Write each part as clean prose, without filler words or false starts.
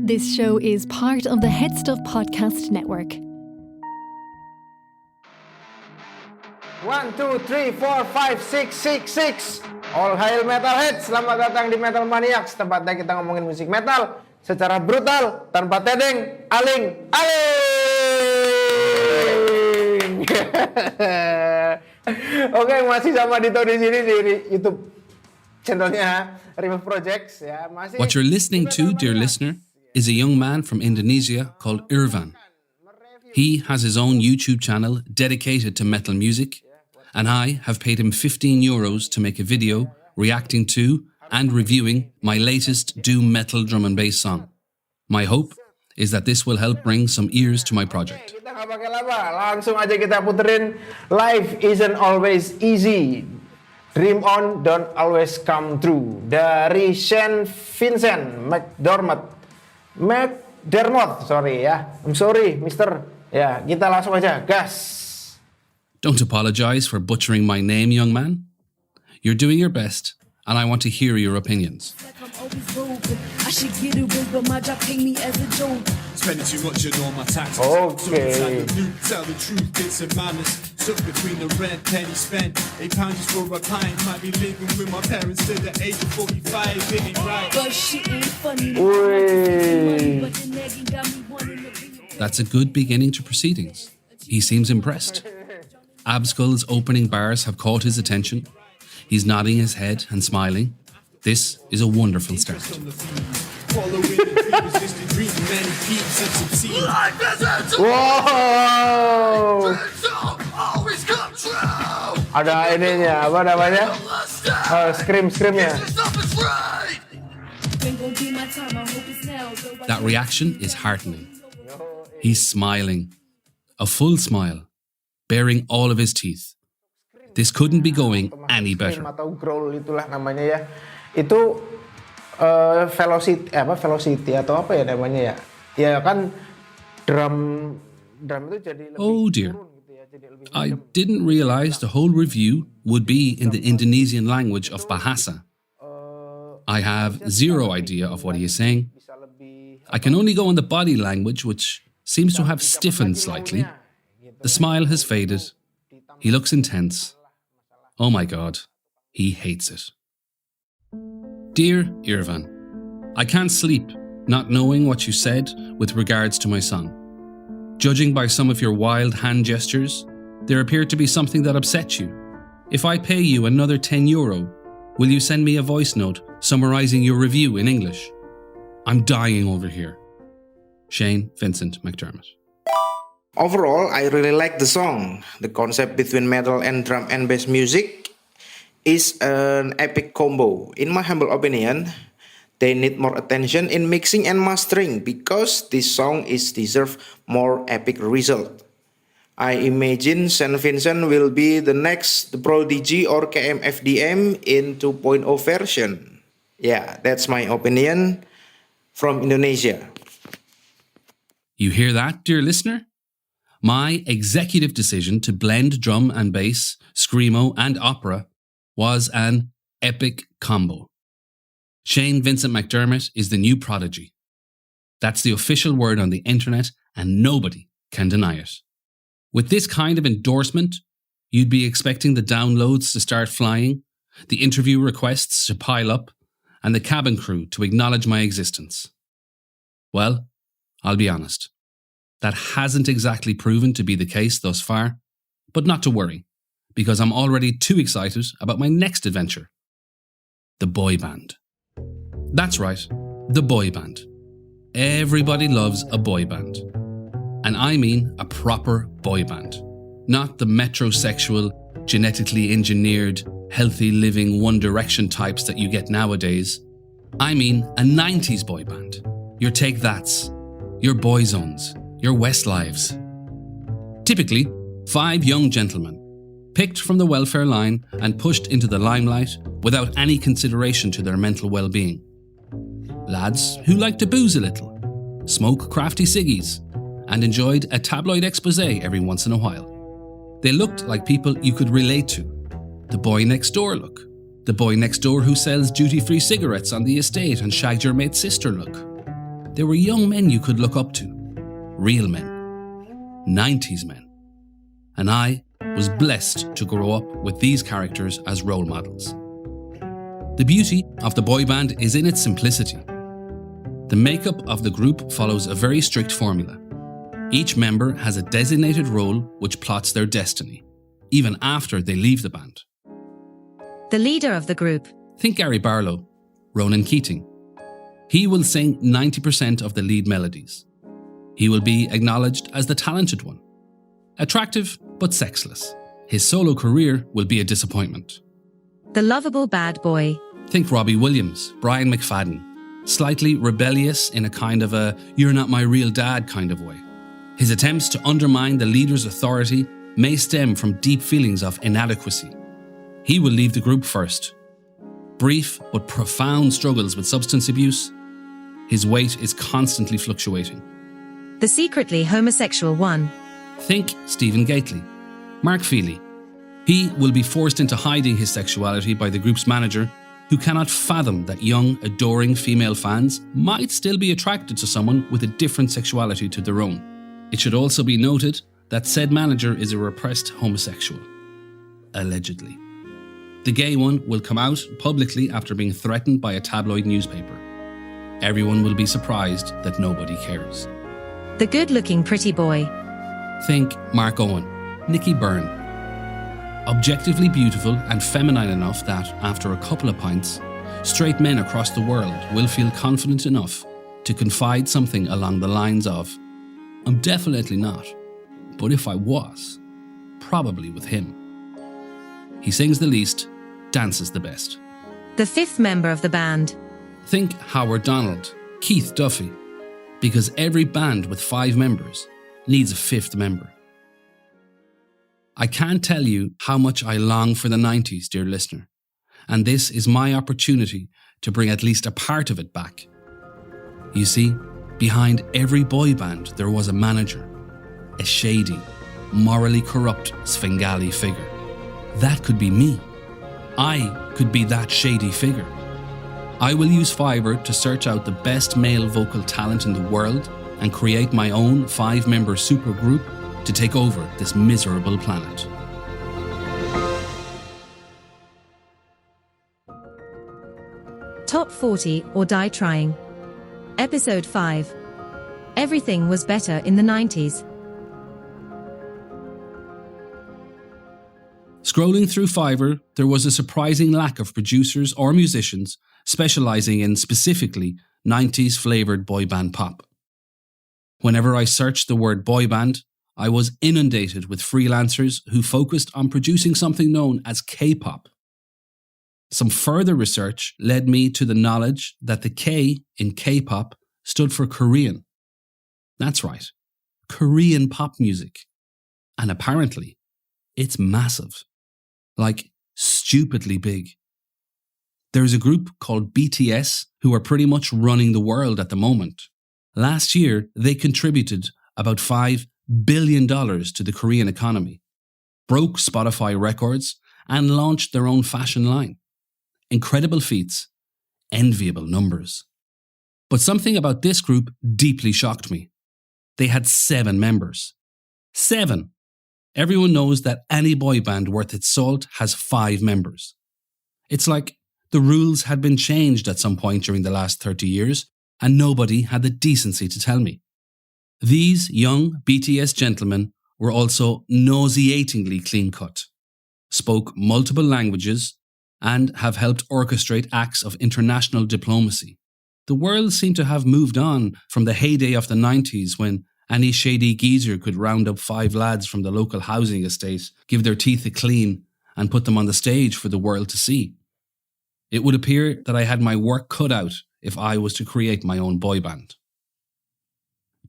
This show is part of the Head Stuff Podcast Network. 1, 2, 3, 4, 5, 6, 6, 6. All hail metalheads, selamat datang di Metal Maniacs, tempatnya kita ngomongin musik metal secara brutal, tanpa tedeng, aling. Oke, masih sama Dito di sini di YouTube channelnya Remove Projects ya. What you're listening to, dear listener, is a young man from Indonesia called Irvan. He has his own YouTube channel dedicated to metal music, and I have paid him €15 to make a video reacting to and reviewing my latest doom metal drum and bass song. My hope is that this will help bring some ears to my project. Kita nggak pakai lama, langsung aja kita puterin Life Isn't Always Easy, Dream On Don't Always Come True dari Saint Vincent McDermott, sorry ya. I'm sorry, Mister. Ya, kita langsung aja, gas. Don't apologize for butchering my name, young man. You're doing your best, and I want to hear your opinions. Spending too much on all my taxes. Okay. Tell the truth, it's a madness. Stuck between the rent, penny spent. £8 just for a pint. Might be living with my parents till the age of 45. It ain't right. But shit ain't funny. That's a good beginning to proceedings. He seems impressed. Abskull's opening bars have caught his attention. He's nodding his head and smiling. This is a wonderful start. Wow. Ada ininya, apa namanya? Scream-screamnya. That reaction is heartening. He's smiling. A full smile, baring all of his teeth. This couldn't be going any better. Atau growl itulah namanya ya. Itu velocity atau apa ya namanya ya? Ya kan drum itu jadi lebih Oh dear. turun gitu ya, jadi lebih I didn't realize the whole review would be in the Indonesian language of Bahasa. I have zero idea of what he is saying. bisa lebih I can only go on the body language, which seems to have stiffened slightly. The smile has faded. He looks intense. Oh my God, he hates it. Dear Irvan, I can't sleep not knowing what you said with regards to my song. Judging by some of your wild hand gestures, there appeared to be something that upset you. If I pay you another €10, will you send me a voice note summarising your review in English? I'm dying over here. Shane Vincent McDermott. Overall, I really like the song. The concept between metal and drum and bass music is an epic combo. In my humble opinion, they need more attention in mixing and mastering because this song is deserve more epic result. I imagine Saint Vincent will be the next The Prodigy or KMFDM in 2.0 version. Yeah, that's my opinion from Indonesia. You hear that, dear listener? My executive decision to blend drum and bass, screamo and opera was an epic combo. Shane Vincent McDermott is the new prodigy. That's the official word on the internet and nobody can deny it. With this kind of endorsement, you'd be expecting the downloads to start flying, the interview requests to pile up, and the cabin crew to acknowledge my existence. Well, I'll be honest. That hasn't exactly proven to be the case thus far, but not to worry, because I'm already too excited about my next adventure. The boy band. That's right, the boy band. Everybody loves a boy band. And I mean a proper boy band. Not the metrosexual, genetically engineered, healthy living One Direction types that you get nowadays. I mean a 90's boy band. Your Take That's, your Boyzones, your Westlives. Typically, 5 young gentlemen, picked from the welfare line and pushed into the limelight without any consideration to their mental well-being. Lads who liked to booze a little, smoke crafty ciggies, and enjoyed a tabloid exposé every once in a while. They looked like people you could relate to. The boy next door look. The boy next door who sells duty-free cigarettes on the estate and shagged your mate's sister look. They were young men you could look up to. Real men. 90s men. And I was blessed to grow up with these characters as role models. The beauty of the boy band is in its simplicity. The makeup of the group follows a very strict formula. Each member has a designated role which plots their destiny, even after they leave the band. The leader of the group. Think Gary Barlow, Ronan Keating. He will sing 90% of the lead melodies. He will be acknowledged as the talented one. Attractive but sexless. His solo career will be a disappointment. The lovable bad boy. Think Robbie Williams, Brian McFadden. Slightly rebellious in a kind of a "you're not my real dad" kind of way. His attempts to undermine the leader's authority may stem from deep feelings of inadequacy. He will leave the group first. Brief but profound struggles with substance abuse. His weight is constantly fluctuating. The secretly homosexual one. Think Stephen Gately, Mark Feely. He will be forced into hiding his sexuality by the group's manager, who cannot fathom that young, adoring female fans might still be attracted to someone with a different sexuality to their own. It should also be noted that said manager is a repressed homosexual. Allegedly. The gay one will come out publicly after being threatened by a tabloid newspaper. Everyone will be surprised that nobody cares. The good-looking pretty boy. Think Mark Owen, Nicky Byrne. Objectively beautiful and feminine enough that, after a couple of pints, straight men across the world will feel confident enough to confide something along the lines of, "I'm definitely not, but if I was, probably with him." He sings the least, dances the best. The fifth member of the band. Think Howard Donald, Keith Duffy, because every band with 5 members needs a 5th member. I can't tell you how much I long for the 90s, dear listener, and this is my opportunity to bring at least a part of it back. You see, behind every boy band there was a manager, a shady, morally corrupt Svengali figure. That could be me. I could be that shady figure. I will use Fiverr to search out the best male vocal talent in the world and create my own 5-member supergroup to take over this miserable planet. Top 40 or Die Trying. Episode 5. Everything was better in the 90s. Scrolling through Fiverr, there was a surprising lack of producers or musicians specialising in specifically 90s flavoured boy band pop. Whenever I searched the word boy band, I was inundated with freelancers who focused on producing something known as K-pop. Some further research led me to the knowledge that the K in K-pop stood for Korean. That's right, Korean pop music. And apparently, it's massive. Like, stupidly big. There's a group called BTS who are pretty much running the world at the moment. Last year, they contributed about $5 billion to the Korean economy, broke Spotify records, and launched their own fashion line. Incredible feats, enviable numbers. But something about this group deeply shocked me. They had 7 members. 7! Everyone knows that any boy band worth its salt has 5 members. It's like the rules had been changed at some point during the last 30 years, and nobody had the decency to tell me. These young BTS gentlemen were also nauseatingly clean-cut, spoke multiple languages, and have helped orchestrate acts of international diplomacy. The world seemed to have moved on from the heyday of the 90s when any shady geezer could round up 5 lads from the local housing estate, give their teeth a clean, and put them on the stage for the world to see. It would appear that I had my work cut out if I was to create my own boy band.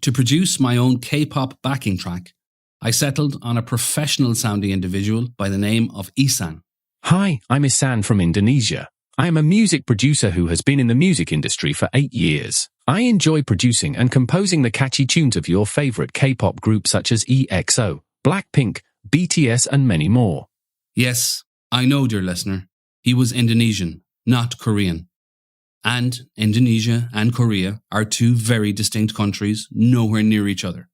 To produce my own K-pop backing track, I settled on a professional-sounding individual by the name of Isan. Hi, I'm Isan from Indonesia. I am a music producer who has been in the music industry for 8 years. I enjoy producing and composing the catchy tunes of your favorite K-pop groups such as EXO, Blackpink, BTS, and many more. Yes, I know, dear listener. He was Indonesian, not Korean. And Indonesia and Korea are two very distinct countries, nowhere near each other.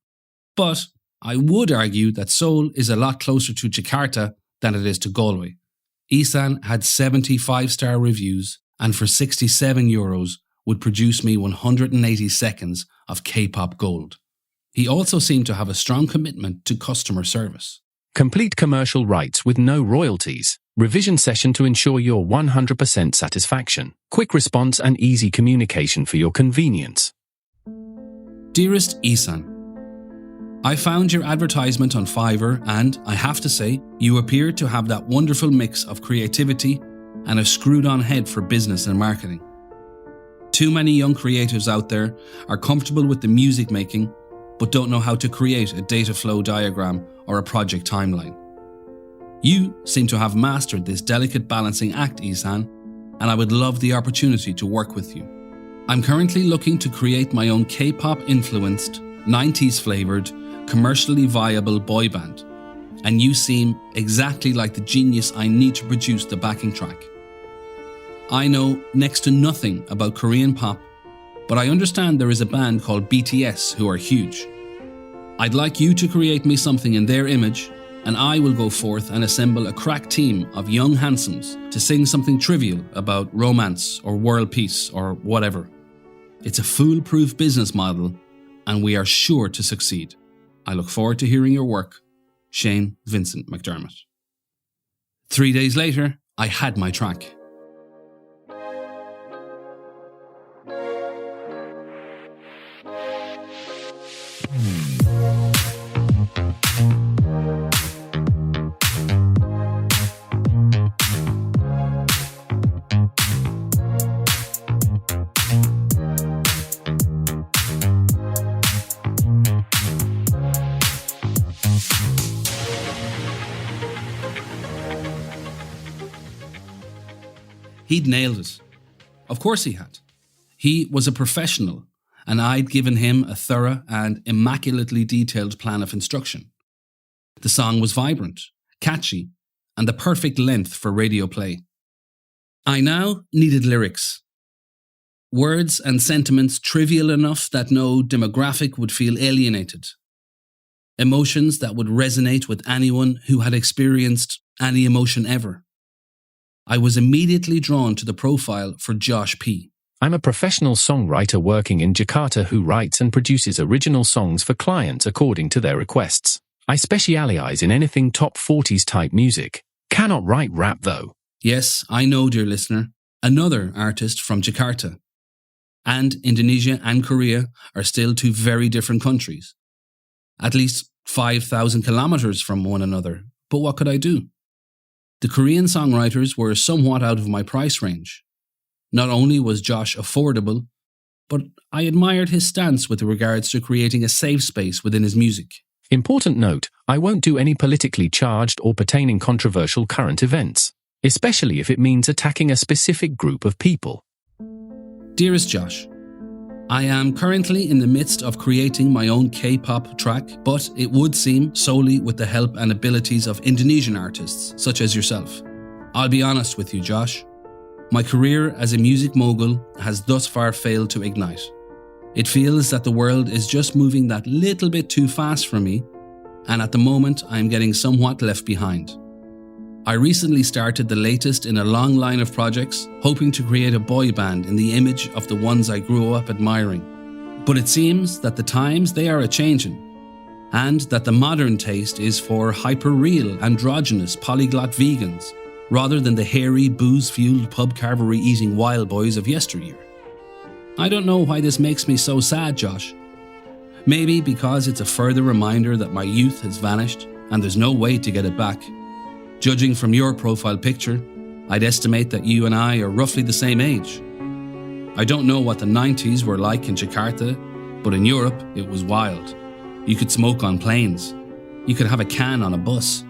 But I would argue that Seoul is a lot closer to Jakarta than it is to Galway. Isan had 75-star reviews and for €67 would produce me 180 seconds of K-pop gold. He also seemed to have a strong commitment to customer service. Complete commercial rights with no royalties. Revision session to ensure your 100% satisfaction. Quick response and easy communication for your convenience. Dearest Isan, I found your advertisement on Fiverr and, I have to say, you appear to have that wonderful mix of creativity and a screwed-on head for business and marketing. Too many young creatives out there are comfortable with the music making, but don't know how to create a data flow diagram or a project timeline. You seem to have mastered this delicate balancing act, Isan, and I would love the opportunity to work with you. I'm currently looking to create my own K-pop influenced, 90s flavoured, commercially viable boy band, and you seem exactly like the genius I need to produce the backing track. I know next to nothing about Korean pop, but I understand there is a band called BTS who are huge. I'd like you to create me something in their image, and I will go forth and assemble a crack team of young handsomes to sing something trivial about romance or world peace or whatever. It's a foolproof business model, and we are sure to succeed. I look forward to hearing your work. Shane Vincent McDermott. 3 days later, I had my track. He'd nailed it. Of course he had. He was a professional, and I'd given him a thorough and immaculately detailed plan of instruction. The song was vibrant, catchy, and the perfect length for radio play. I now needed lyrics. Words and sentiments trivial enough that no demographic would feel alienated. Emotions that would resonate with anyone who had experienced any emotion ever. I was immediately drawn to the profile for Josh P. I'm a professional songwriter working in Jakarta who writes and produces original songs for clients according to their requests. I specialize in anything top 40s type music. Cannot write rap though. Yes, I know, dear listener, another artist from Jakarta. And Indonesia and Korea are still two very different countries. At least 5,000 kilometers from one another. But what could I do? The Korean songwriters were somewhat out of my price range. Not only was Josh affordable, but I admired his stance with regards to creating a safe space within his music. Important note, I won't do any politically charged or pertaining controversial current events, especially if it means attacking a specific group of people. Dearest Josh, I am currently in the midst of creating my own K-pop track, but it would seem solely with the help and abilities of Indonesian artists, such as yourself. I'll be honest with you, Josh. My career as a music mogul has thus far failed to ignite. It feels that the world is just moving that little bit too fast for me, and at the moment I am getting somewhat left behind. I recently started the latest in a long line of projects, hoping to create a boy band in the image of the ones I grew up admiring. But it seems that the times they are a-changing, and that the modern taste is for hyper-real, androgynous, polyglot vegans, rather than the hairy, booze-fueled pub carvery-eating wild boys of yesteryear. I don't know why this makes me so sad, Josh. Maybe because it's a further reminder that my youth has vanished, and there's no way to get it back. Judging from your profile picture, I'd estimate that you and I are roughly the same age. I don't know what the 90s were like in Jakarta, but in Europe it was wild. You could smoke on planes. You could have a can on a bus.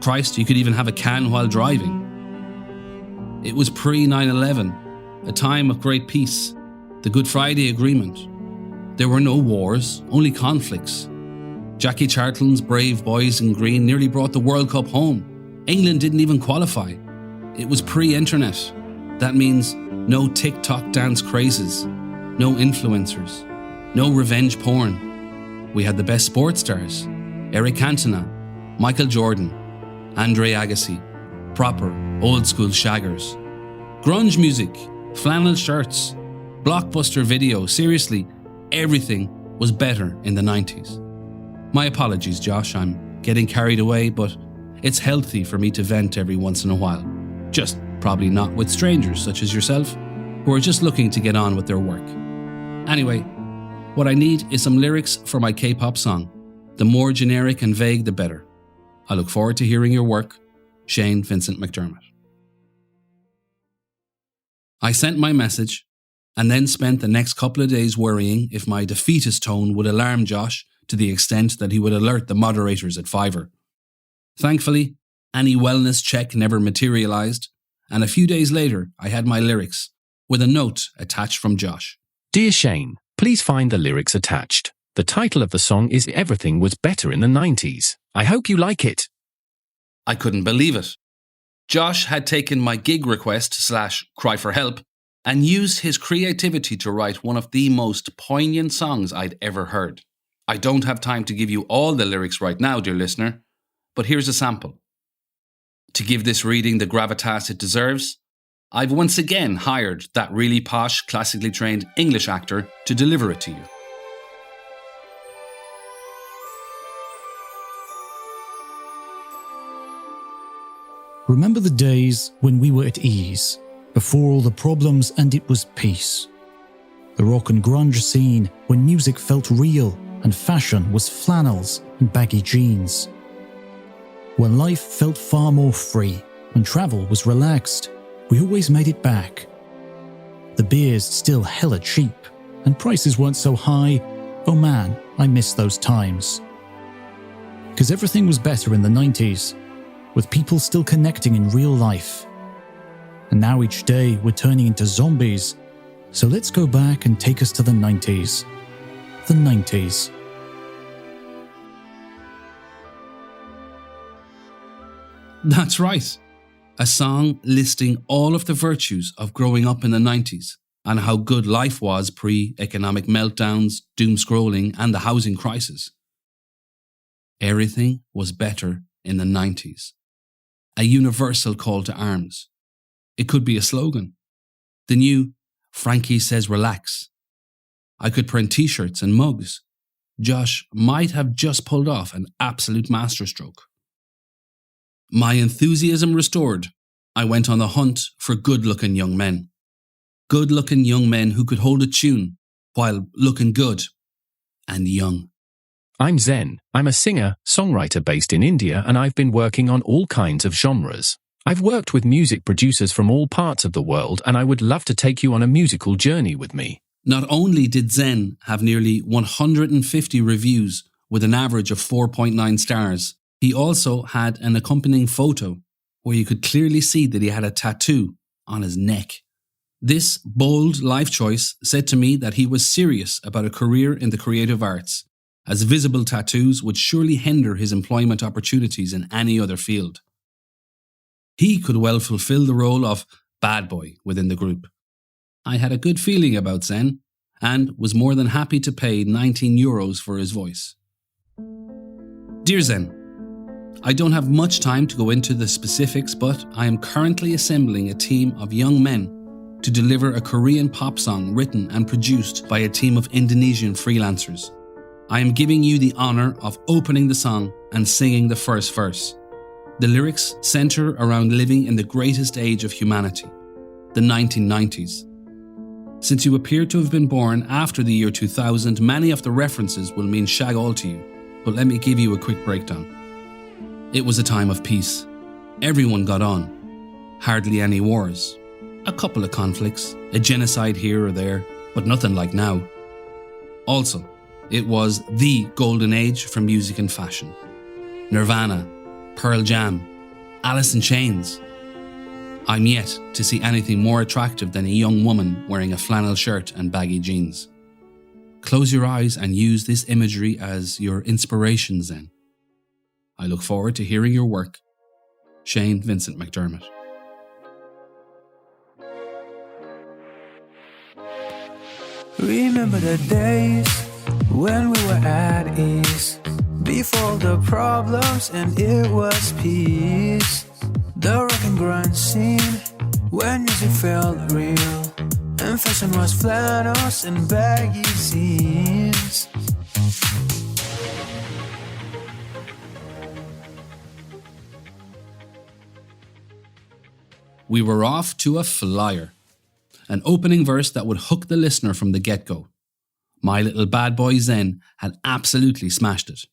Christ, you could even have a can while driving. It was pre-9/11, a time of great peace, the Good Friday Agreement. There were no wars, only conflicts. Jackie Charlton's brave boys in green nearly brought the World Cup home. England didn't even qualify. It was pre-internet. That means No TikTok dance crazes. No influencers. No revenge porn. We had the best sports stars. Eric Cantona, Michael Jordan, Andre Agassi. Proper, old school shaggers. Grunge music, flannel shirts, blockbuster video. Seriously, everything was better in the 90s. My apologies, Josh, I'm getting carried away, but it's healthy for me to vent every once in a while. Just probably not with strangers such as yourself, who are just looking to get on with their work. Anyway, what I need is some lyrics for my K-pop song. The more generic and vague, the better. I look forward to hearing your work. Shane Vincent McDermott. I sent my message and then spent the next couple of days worrying if my defeatist tone would alarm Josh to the extent that he would alert the moderators at Fiverr. Thankfully, any wellness check never materialised, and a few days later I had my lyrics, with a note attached from Josh. Dear Shane, please find the lyrics attached. The title of the song is Everything Was Better in the 90s. I hope you like it. I couldn't believe it. Josh had taken my gig request / cry for help and used his creativity to write one of the most poignant songs I'd ever heard. I don't have time to give you all the lyrics right now, dear listener, but here's a sample. To give this reading the gravitas it deserves, I've once again hired that really posh, classically trained English actor to deliver it to you. Remember the days when we were at ease, before all the problems and it was peace. The rock and grunge scene when music felt real and fashion was flannels and baggy jeans. When life felt far more free and travel was relaxed, we always made it back. The beers still hella cheap and prices weren't so high. Oh man, I miss those times. 'Cause everything was better in the 90s, with people still connecting in real life. And now each day we're turning into zombies, so let's go back and take us to the 90s. The 90s. That's right. A song listing all of the virtues of growing up in the 90s and how good life was pre-economic meltdowns, doom scrolling and the housing crisis. Everything was better in the 90s. A universal call to arms. It could be a slogan. The new Frankie Says Relax. I could print t-shirts and mugs. Josh might have just pulled off an absolute masterstroke. My enthusiasm restored, I went on the hunt for good-looking young men. Good-looking young men who could hold a tune while looking good and young. I'm Zen. I'm a singer, songwriter based in India, and I've been working on all kinds of genres. I've worked with music producers from all parts of the world, and I would love to take you on a musical journey with me. Not only did Zen have nearly 150 reviews with an average of 4.9 stars, he also had an accompanying photo where you could clearly see that he had a tattoo on his neck. This bold life choice said to me that he was serious about a career in the creative arts, as visible tattoos would surely hinder his employment opportunities in any other field. He could well fulfill the role of bad boy within the group. I had a good feeling about Zen and was more than happy to pay €19 for his voice. Dear Zen, I don't have much time to go into the specifics, but I am currently assembling a team of young men to deliver a Korean pop song written and produced by a team of Indonesian freelancers. I am giving you the honour of opening the song and singing the first verse. The lyrics centre around living in the greatest age of humanity, the 1990s. Since you appear to have been born after the year 2000, many of the references will mean shag all to you, but let me give you a quick breakdown. It was a time of peace. Everyone got on. Hardly any wars. A couple of conflicts, a genocide here or there, but nothing like now. Also, it was the golden age for music and fashion. Nirvana, Pearl Jam, Alice in Chains. I'm yet to see anything more attractive than a young woman wearing a flannel shirt and baggy jeans. Close your eyes and use this imagery as your inspiration, Zen. I look forward to hearing your work. Shane Vincent McDermott. Remember the days when we were at ease, before the problems and it was peace. The rock and grind scene, when music felt real, and fashion was flannels and baggy jeans. We were off to a flyer. An opening verse that would hook the listener from the get-go. My little bad boy Zen had absolutely smashed it.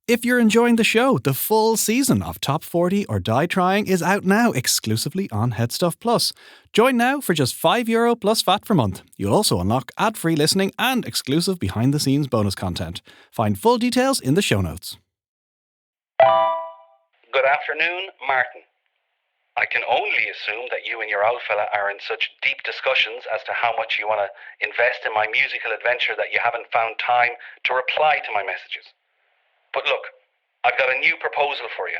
If you're enjoying the show, the full season of Top 40 or Die Trying is out now exclusively on Headstuff Plus. Join now for just €5 plus VAT per month. You'll also unlock ad-free listening and exclusive behind-the-scenes bonus content. Find full details in the show notes. Good afternoon, Martin. I can only assume that you and your old fella are in such deep discussions as to how much you want to invest in my musical adventure that you haven't found time to reply to my messages. But look, I've got a new proposal for you.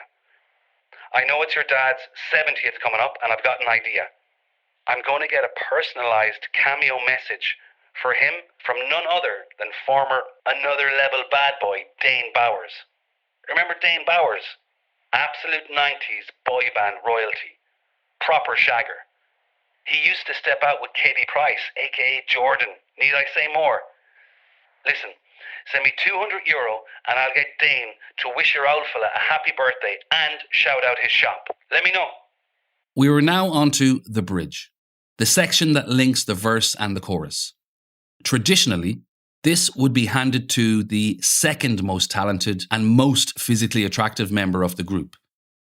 I know it's your dad's 70th coming up, and I've got an idea. I'm going to get a personalised cameo message for him from none other than former Another Level bad boy Dane Bowers. Remember Dane Bowers? Absolute 90's boy band royalty. Proper shagger. He used to step out with Katie Price, aka Jordan. Need I say more? Listen, send me €200 and I'll get Dane to wish your old fella a happy birthday and shout out his shop. Let me know. We were now onto the bridge, the section that links the verse and the chorus. Traditionally, this would be handed to the second most talented and most physically attractive member of the group.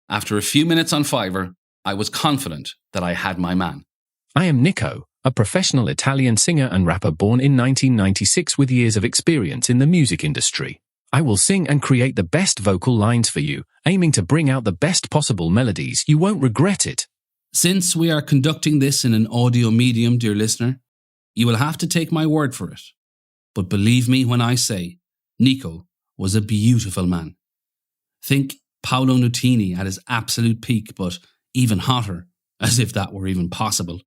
After a few minutes on Fiverr, I was confident that I had my man. I am Nico, a professional Italian singer and rapper born in 1996 with years of experience in the music industry. I will sing and create the best vocal lines for you, aiming to bring out the best possible melodies. You won't regret it. Since we are conducting this in an audio medium, dear listener, you will have to take my word for it. But believe me when I say, Nico was a beautiful man. Think Paolo Nutini at his absolute peak, but even hotter, as if that were even possible.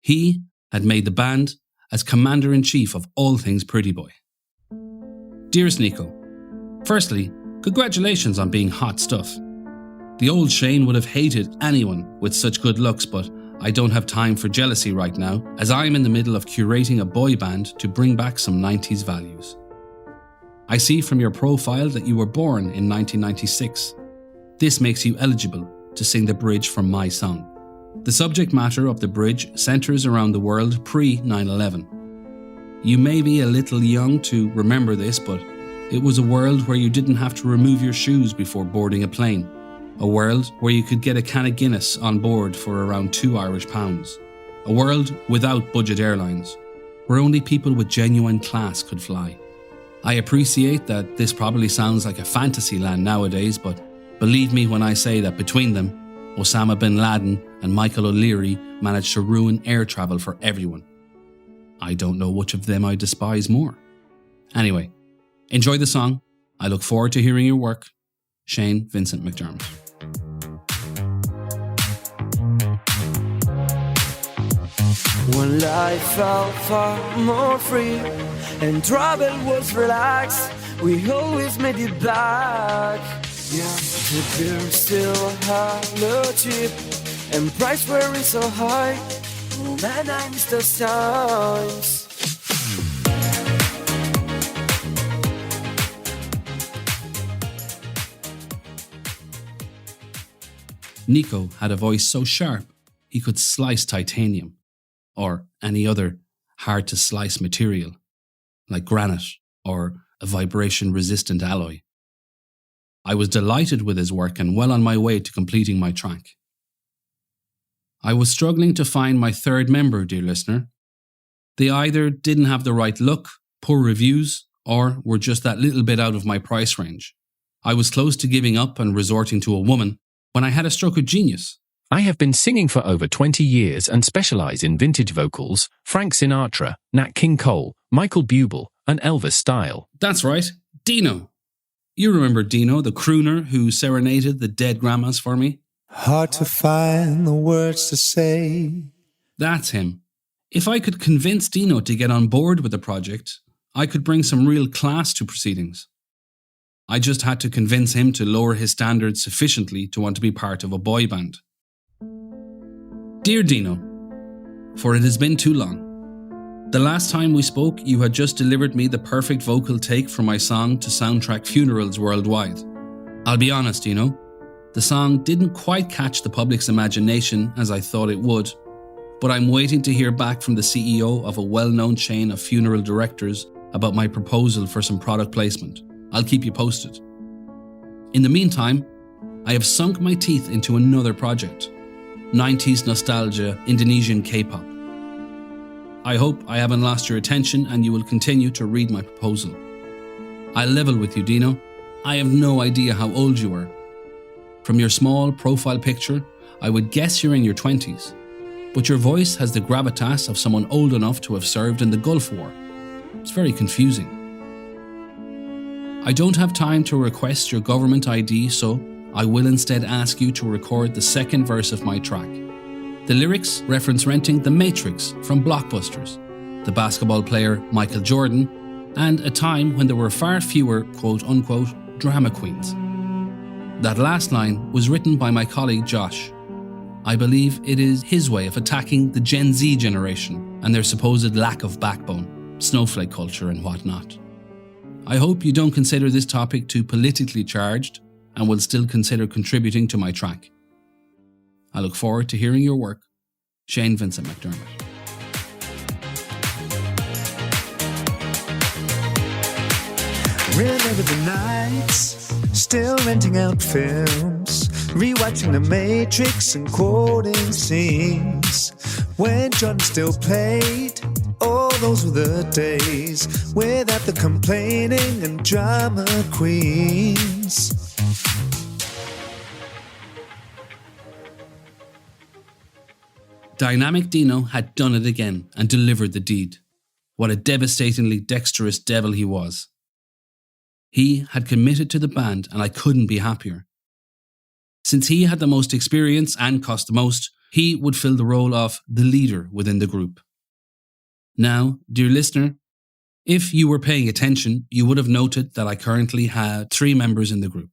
He had made the band as Commander-in-Chief of all things Pretty Boy. Dearest Nico, firstly, congratulations on being hot stuff. The old Shane would have hated anyone with such good looks, but I don't have time for jealousy right now, as I'm in the middle of curating a boy band to bring back some 90s values. I see from your profile that you were born in 1996. This makes you eligible to sing the bridge from my song. The subject matter of the bridge centres around the world pre-9/11. You may be a little young to remember this, but it was a world where you didn't have to remove your shoes before boarding a plane. A world where you could get a can of Guinness on board for around £2. A world without budget airlines, where only people with genuine class could fly. I appreciate that this probably sounds like a fantasy land nowadays, but believe me when I say that between them, Osama bin Laden and Michael O'Leary managed to ruin air travel for everyone. I don't know which of them I despise more. Anyway, enjoy the song. I look forward to hearing your work. Shane Vincent McDermott. When life felt far more free and travel was relaxed, we always made it back. Yeah, the beer still hella cheap and price weren't so high. Oh man, I miss those times. Nico had a voice so sharp he could slice titanium, or any other hard-to-slice material, like granite or a vibration-resistant alloy. I was delighted with his work and well on my way to completing my track. I was struggling to find my third member, dear listener. They either didn't have the right look, poor reviews, or were just that little bit out of my price range. I was close to giving up and resorting to a woman when I had a stroke of genius. I have been singing for over 20 years and specialise in vintage vocals, Frank Sinatra, Nat King Cole, Michael Bublé, and Elvis style. That's right, Dino. You remember Dino, the crooner who serenaded the dead grandmas for me? Hard to find the words to say. That's him. If I could convince Dino to get on board with the project, I could bring some real class to proceedings. I just had to convince him to lower his standards sufficiently to want to be part of a boy band. Dear Dino, for it has been too long. The last time we spoke, you had just delivered me the perfect vocal take for my song to soundtrack funerals worldwide. I'll be honest, the song didn't quite catch the public's imagination as I thought it would, but I'm waiting to hear back from the CEO of a well-known chain of funeral directors about my proposal for some product placement. I'll keep you posted. In the meantime, I have sunk my teeth into another project, 90's nostalgia Indonesian K-pop. I hope I haven't lost your attention and you will continue to read my proposal. I'll level with you, Dino. I have no idea how old you are. From your small profile picture, I would guess you're in your 20s, but your voice has the gravitas of someone old enough to have served in the Gulf War. It's very confusing. I don't have time to request your government ID, so I will instead ask you to record the second verse of my track. The lyrics reference renting The Matrix from blockbusters, the basketball player Michael Jordan, and a time when there were far fewer quote-unquote drama queens. That last line was written by my colleague Josh. I believe it is his way of attacking the Gen Z generation and their supposed lack of backbone, snowflake culture and whatnot. I hope you don't consider this topic too politically charged and will still consider contributing to my track. I look forward to hearing your work. Shane Vincent McDermott. Remember the nights, still renting out films, rewatching The Matrix and quoting scenes. When John still played, oh, those were the days, without the complaining and drama queens. Dynamic Dino had done it again and delivered the deed. What a devastatingly dexterous devil he was. He had committed to the band and I couldn't be happier. Since he had the most experience and cost the most, he would fill the role of the leader within the group. Now, dear listener, if you were paying attention, you would have noted that I currently had 3 members in the group.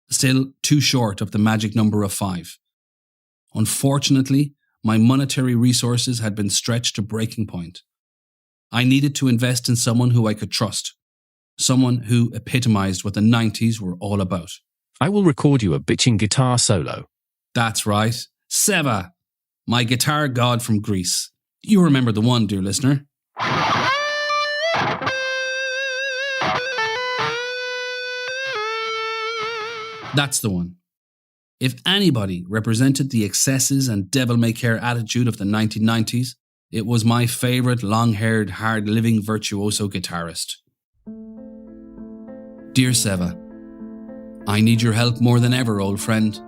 Still too short of the magic number of 5. Unfortunately, my monetary resources had been stretched to breaking point. I needed to invest in someone who I could trust, someone who epitomized what the 90s were all about. I will record you a bitching guitar solo. That's right, Seva, my guitar god from Greece. You remember the one, dear listener. That's the one. If anybody represented the excesses and devil-may-care attitude of the 1990s, it was my favourite long-haired, hard-living virtuoso guitarist. Dear Seva, I need your help more than ever, old friend.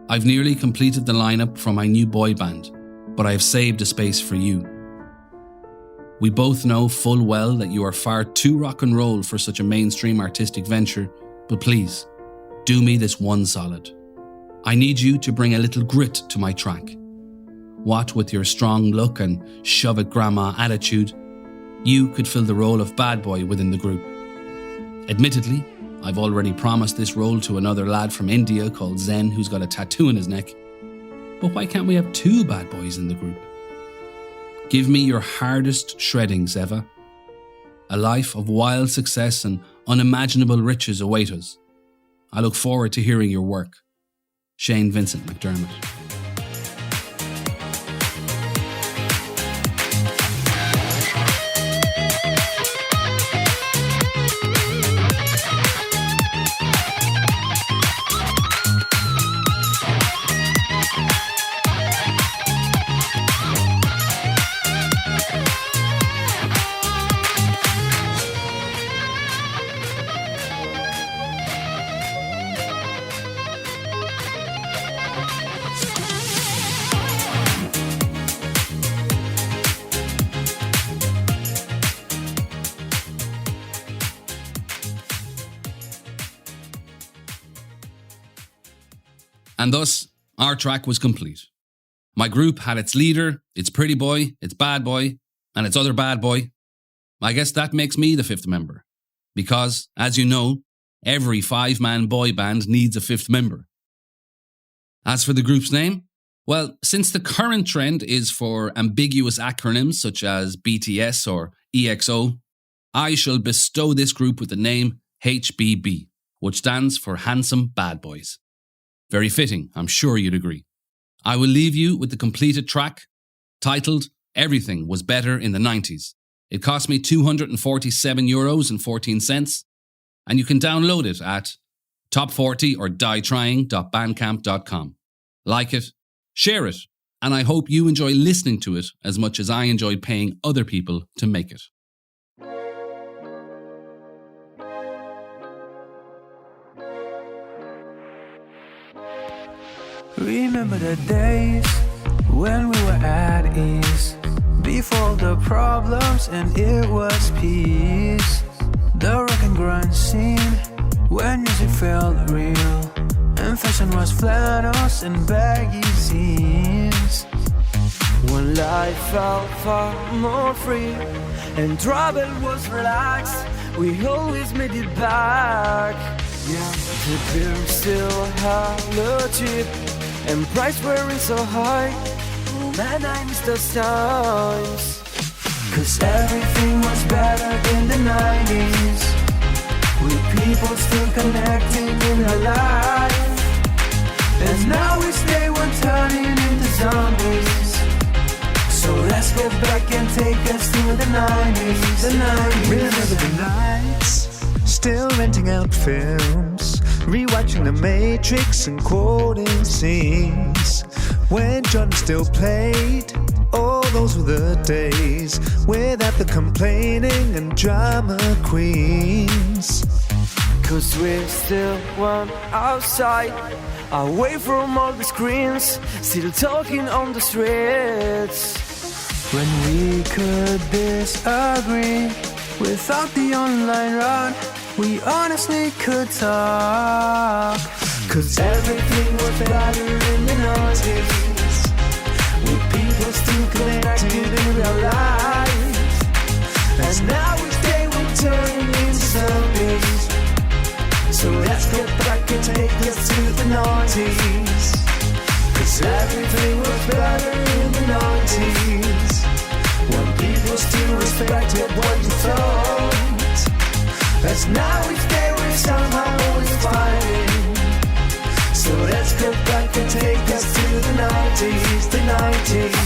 I've nearly completed the lineup for my new boy band, but I have saved a space for you. We both know full well that you are far too rock and roll for such a mainstream artistic venture, but please, do me this one solid. I need you to bring a little grit to my track. What with your strong look and shove-it-grandma attitude, you could fill the role of bad boy within the group. Admittedly, I've already promised this role to another lad from India called Zen who's got a tattoo in his neck. But why can't we have 2 bad boys in the group? Give me your hardest shredding, Seva. A life of wild success and unimaginable riches await us. I look forward to hearing your work. Shane Vincent McDermott. And thus, our track was complete. My group had its leader, its pretty boy, its bad boy, and its other bad boy. I guess that makes me the fifth member. Because, as you know, every 5-man boy band needs a fifth member. As for the group's name, well, since the current trend is for ambiguous acronyms such as BTS or EXO, I shall bestow this group with the name HBB, which stands for Handsome Bad Boys. Very fitting, I'm sure you'd agree. I will leave you with the completed track, titled Everything Was Better in the 90's. It cost me €247.14, and you can download it at top40orddietrying.bandcamp.com. Like it, share it, and I hope you enjoy listening to it as much as I enjoyed paying other people to make it. Remember the days when we were at ease, before the problems and it was peace. The rock and grunge scene, when music felt real, and fashion was flannels and baggy jeans. When life felt far more free and travel was relaxed, we always made it back. Yeah, the beer still hella cheap and price weren't so high. Man, I miss those times. 'Cause everything was better in the 90's, with people still connecting in our life. And now we stay one turning into zombies. So let's go back and take us to the 90's, the 90's. Remember the nights, still renting out films, rewatching The Matrix and quoting scenes. When John still played, oh, those were the days, without the complaining and drama queens. 'Cause we're still one outside, away from all the screens, still talking on the streets. When we could disagree, without the online run, we honestly could talk. 'Cause everything was better in the 90's, with people still connecting in real life. And now we stay with turning into zombies. So let's go back and take us to the 90's. 'Cause everything was better in the 90's, when people still respected what you thought. As now we stay with somehow always fighting. So let's go back and take us to the 90's, the 90's.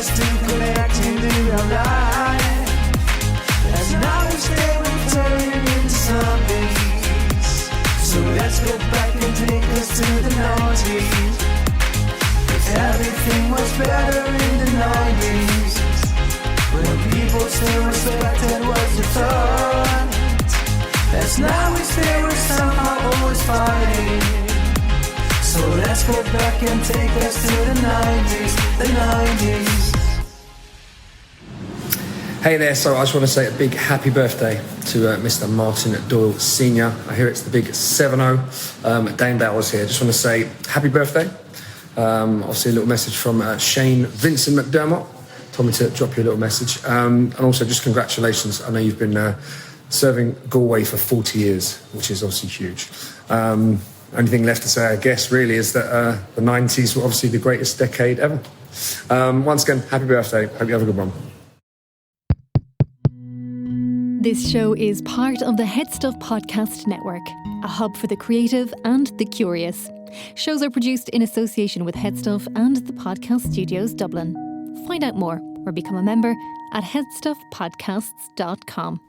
Still connecting in real life. And now we stay with turning into zombies. So let's go back and take us to the 90's. 'Cause everything was better in the 90's, when people still respected what you thought. As now we stay with somehow always fighting. So let's go back and take us to the 90's, the 90's. Hey there, so I just want to say a big happy birthday to Mr. Martin Doyle Sr. I hear it's the big 7-0. Dane Bowers here. Just want to say happy birthday. Obviously a little message from Shane Vincent McDermott. Told me to drop you a little message. And also just congratulations. I know you've been serving Galway for 40 years, which is obviously huge. Only thing left to say, I guess, really, is that the 90's were obviously the greatest decade ever. Once again, happy birthday. Hope you have a good one. This show is part of the Head Stuff Podcast Network, a hub for the creative and the curious. Shows are produced in association with Head Stuff and the Podcast Studios Dublin. Find out more or become a member at headstuffpodcasts.com.